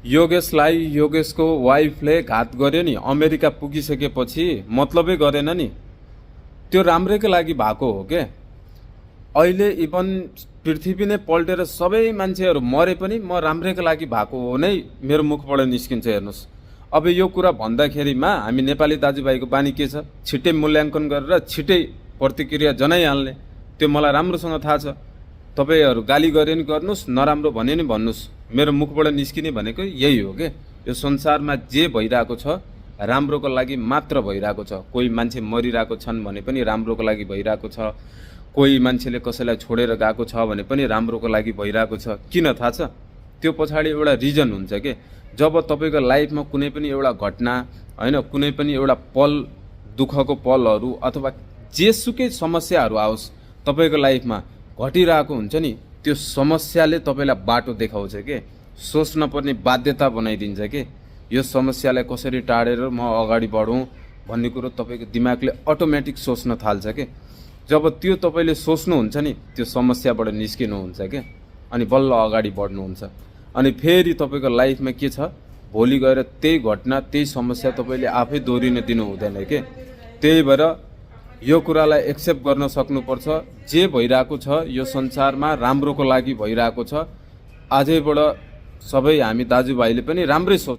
योगेशलाई योगेशको वाइफले घात गर्यो नि, अमेरिका पुगिसकेपछि मतलबै गरेन नि, त्यो राम्रैको लागि भएको हो के। अहिले इभन पृथ्वी नै पल्टेर सबै मान्छेहरू मरे पनि म राम्रैको लागि भएको हो नै मेरो मुखबाट निस्किन्छ। हेर्नुहोस्, अब यो कुरा भन्दाखेरिमा हामी नेपाली दाजुभाइको बानी के छ, छिट्टै मूल्याङ्कन गरेर छिट्टै प्रतिक्रिया जनाइहाल्ने। त्यो मलाई राम्रोसँग थाहा छ। तपाईहरू गाली गरे नि गर्नुहोस्, नराम्रो भने नि भन्नुहोस्, मेरो मुखबाट निस्किने भनेको यही हो के। यो संसारमा जे भइरहेको छ राम्रोको लागि मात्र भइरहेको छ। कोही मान्छे मरिरहेको छन् भने पनि राम्रोको लागि भइरहेको छ, कोही मान्छेले कसैलाई छोडेर गएको छ भने पनि राम्रोको लागि भइरहेको छ। किन थाहा छ? त्यो पछाडि एउटा रिजन हुन्छ के। जब तपाईको लाइफमा कुनै पनि एउटा घटना हैन, कुनै पनि एउटा पल, दुःखको पलहरू अथवा जेसुकै समस्याहरू आओस् तपाईको लाइफमा घटिरहेको हुन्छ नि, त्यो समस्याले तपाईलाई बाटो देखाउँछ के, सोच्न पर्ने बाध्यता बनाइदिन्छ के। यो समस्यालाई कसरी टाडेर म अगाडि बढौँ भन्ने कुरो तपाईको दिमागले अटोमेटिक सोच्न थाल्छ के। जब त्यो तपाईले सोच्नुहुन्छ नि, त्यो समस्याबाट निस्किनुहुन्छ के, अनि बल्ल अगाडि बढ्नुहुन्छ। अनि फेरि तपाईको लाइफमा के छ, भोलि गएर त्यही घटना त्यही समस्या तपाईले आफै दोहोरिन दिनु हुँदैन के। त्यही भएर यो कुरालाई एक्सेप्ट गर्न सक्नुपर्छ, जे भइरहेको छ यो संसारमा राम्रोको लागि भइरहेको छ। आजैबाट सबै हामी दाजुभाइले पनि राम्रै सोच